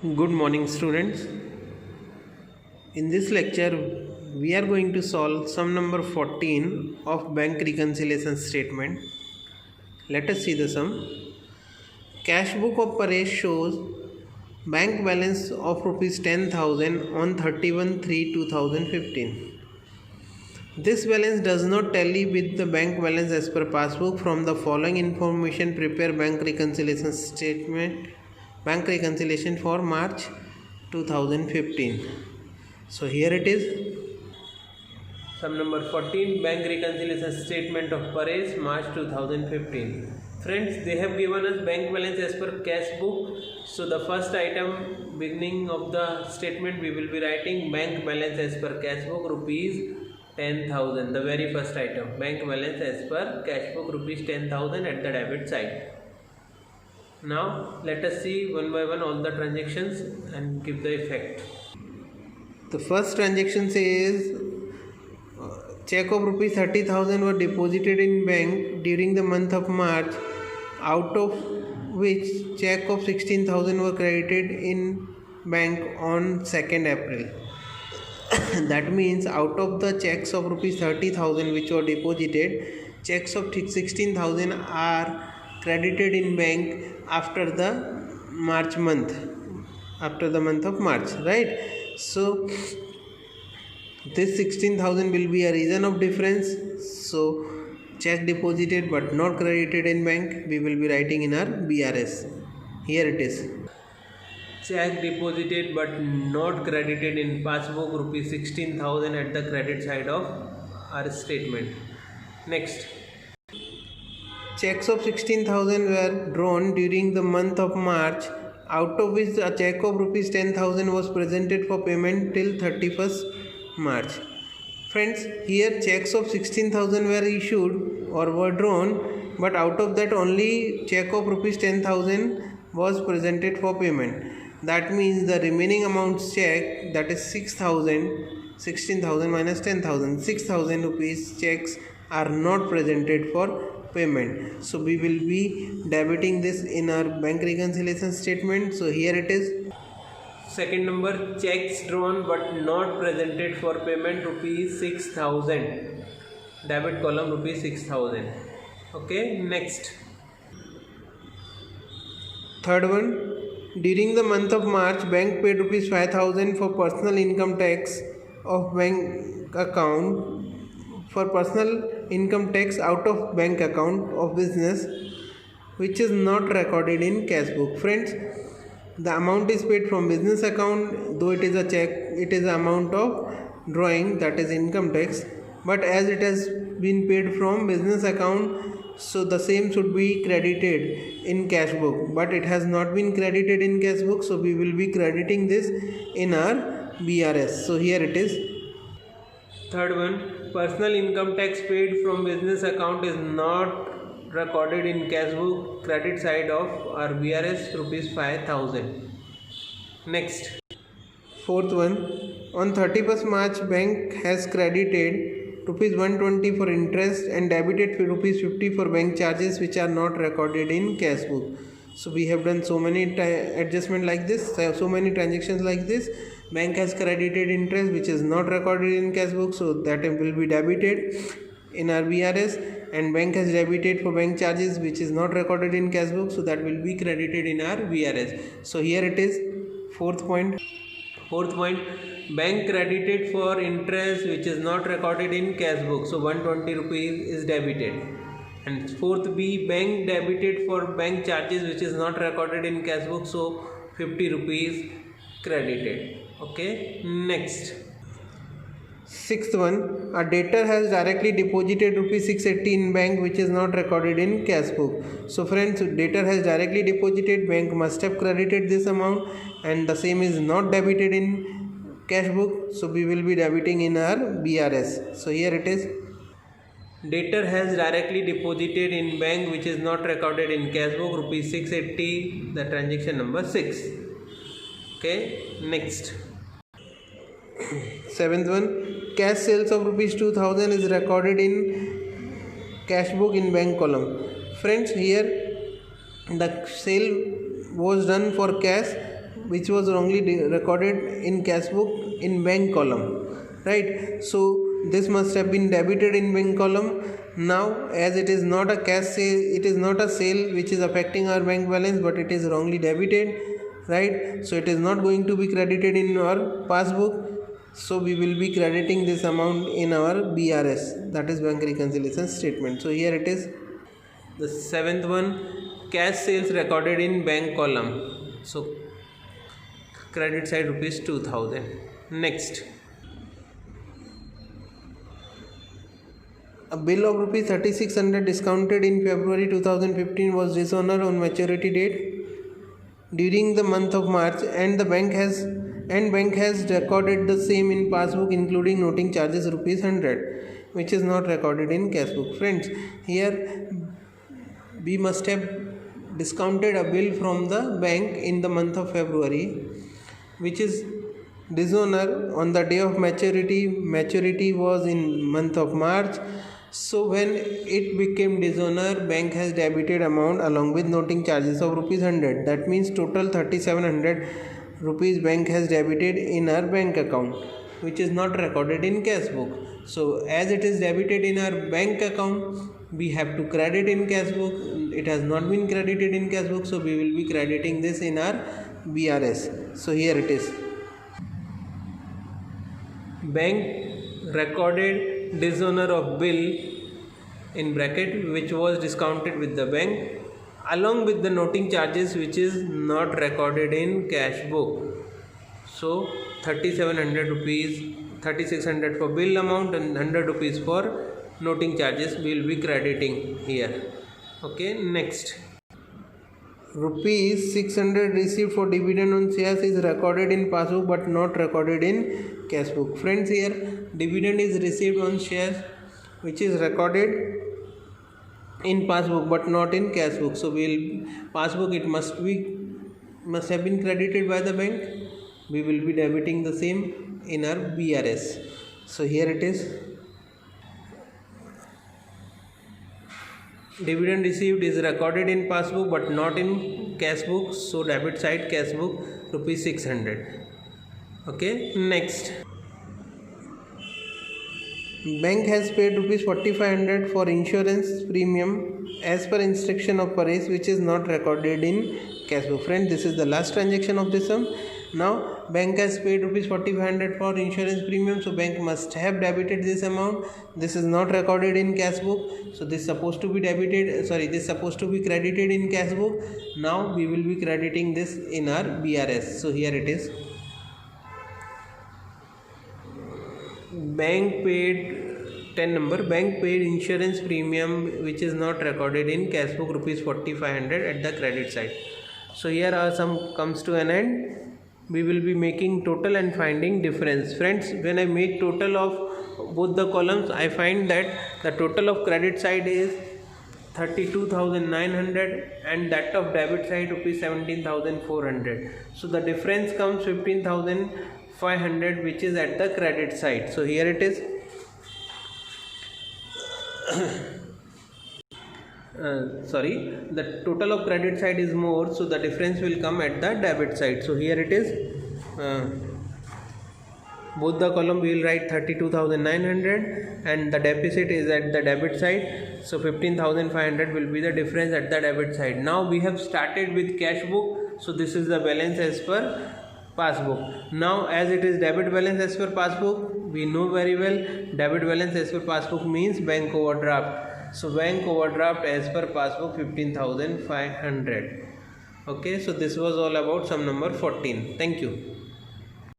Good morning, students. In this lecture, we are going to solve sum number 14 of bank reconciliation statement. Let us see the sum. Cash book of Paresh shows bank balance of rupees 10,000 on 31/3/2015. This balance does not tally with the bank balance as per passbook. From the following information, prepare bank reconciliation statement, bank reconciliation for March 2015. So here it is, sum number 14, bank reconciliation statement of Paresh March 2015. Friends, they have given us bank balance as per cash book. So the first item, beginning of the statement, we will be writing bank balance as per cash book rupees 10,000. The very first item, bank balance as per cash book rupees 10,000 at the debit side. Now let us see one by one all the transactions and give the effect. The first transaction says check of rupees 30,000 were deposited in bank during the month of March, out of which check of 16,000 were credited in bank on 2nd April. That means out of the checks of rupees 30,000 which were deposited, checks of 16,000 are credited in bank after the month of March, right? So this 16,000 will be a reason of difference. So check deposited but not credited in bank, we will be writing in our BRS. Here it is, check deposited but not credited in passbook rupees 16,000 at the credit side of our statement. Next, checks of 16,000 were drawn during the month of March, out of which a check of rupees 10,000 was presented for payment till 31st March. Friends, here checks of 16,000 were issued or were drawn, but out of that only check of rupees 10,000 was presented for payment. That means the remaining amounts check, that is 16,000 minus 10,000, 6,000 rupees checks are not presented for payment. So we will be debiting this in our bank reconciliation statement. So here it is, second number, checks drawn but not presented for payment rupees 6,000, debit column rupees 6,000. Okay, next, third one, during the month of March, bank paid rupees 5,000 for personal income tax of bank account, for personal income tax out of bank account of business, which is not recorded in cash book. Friends, the amount is paid from business account, though it is a check, it is the amount of drawing, that is income tax, but as it has been paid from business account, so the same should be credited in cash book, but it has not been credited in cash book, so we will be crediting this in our BRS. So here it is, third one, personal income tax paid from business account is not recorded in cash book, credit side of our BRS rupees 5,000. Next, fourth one, on 31st March bank has credited rupees 120 for interest and debited rupees 50 for bank charges which are not recorded in cash book. So we have done so many adjustment like this, so many transactions like this. Bank has credited interest which is not recorded in cash book, so that will be debited in our BRS, and bank has debited for bank charges which is not recorded in cash book, so that will be credited in our BRS. So here it is, fourth point, bank credited for interest which is not recorded in cash book, so 120 rupees is debited. And fourth B, bank debited for bank charges which is not recorded in cash book, so 50 rupees credited. Okay, next, sixth one, a debtor has directly deposited rupees 680 in bank which is not recorded in cash book. So friends, debtor has directly deposited, bank must have credited this amount, and the same is not debited in cash book, so we will be debiting in our BRS. So here it is, debtor has directly deposited in bank which is not recorded in cash book rupees 680, the transaction number 6. Okay, next, seventh one, cash sales of rupees 2,000 is recorded in cash book in bank column. Friends, here the sale was done for cash which was wrongly recorded in cash book in bank column, right? So this must have been debited in bank column. Now as it is not a cash sale, it is not a sale which is affecting our bank balance, but it is wrongly debited, right? So it is not going to be credited in our passbook, so we will be crediting this amount in our BRS, that is bank reconciliation statement. So here it is. The seventh one, cash sales recorded in bank column, so credit side rupees 2000. Next, a bill of rupees 3600 discounted in February 2015 was dishonored on maturity date during the month of March, and the bank has recorded the same in passbook, including noting charges rupees 100, which is not recorded in cash book. Friends, here we must have discounted a bill from the bank in the month of February, which is dishonored on the day of maturity. Maturity was in month of March. So when it became dishonored, bank has debited amount along with noting charges of rupees 100. That means total 3700 rupees bank has debited in our bank account, which is not recorded in cash book. So as it is debited in our bank account, we have to credit in cash book. It has not been credited in cash book, so we will be crediting this in our BRS. So here it is. Bank recorded dishonor of bill in bracket which was discounted with the bank along with the noting charges, which is not recorded in cash book. So 3700 rupees, 3600 for bill amount and 100 rupees for noting charges we will be crediting here. Okay, next, rupees 600 received for dividend on shares is recorded in passbook but not recorded in cash book. Friends, here dividend is received on shares which is recorded in passbook but not in cash book. So passbook it must have been credited by the bank. We will be debiting the same in our BRS. So here it is. Dividend received is recorded in passbook but not in cash book, so debit side cash book rupees 600. Okay, next, bank has paid rupees 4500 for insurance premium as per instruction of Paresh, which is not recorded in cash book. Friend, this is the last transaction of this sum. Now bank has paid rupees 4500 for insurance premium, so bank must have debited this amount. This is not recorded in cash book, so this is supposed to be this is supposed to be credited in cash book. Now we will be crediting this in our BRS. So here it is. Bank paid 10 number, bank paid insurance premium which is not recorded in cash book rupees 4500 at the credit side. So here our sum comes to an end. We will be making total and finding difference. Friends, when I make total of both the columns, I find that the total of credit side is 32,900 and that of debit side rupees 17,400. So the difference comes 15,500, which is at the credit side. So here it is. The total of credit side is more, so the difference will come at the debit side. So here it is. Both the column we will write 32,900 and the deficit is at the debit side, so 15,500 will be the difference at the debit side. Now we have started with cash book, so this is the balance as per passbook. Now as it is debit balance as per passbook, we know very well debit balance as per passbook means bank overdraft. So bank overdraft as per passbook 15,500. Okay, so this was all about sum number 14. Thank you.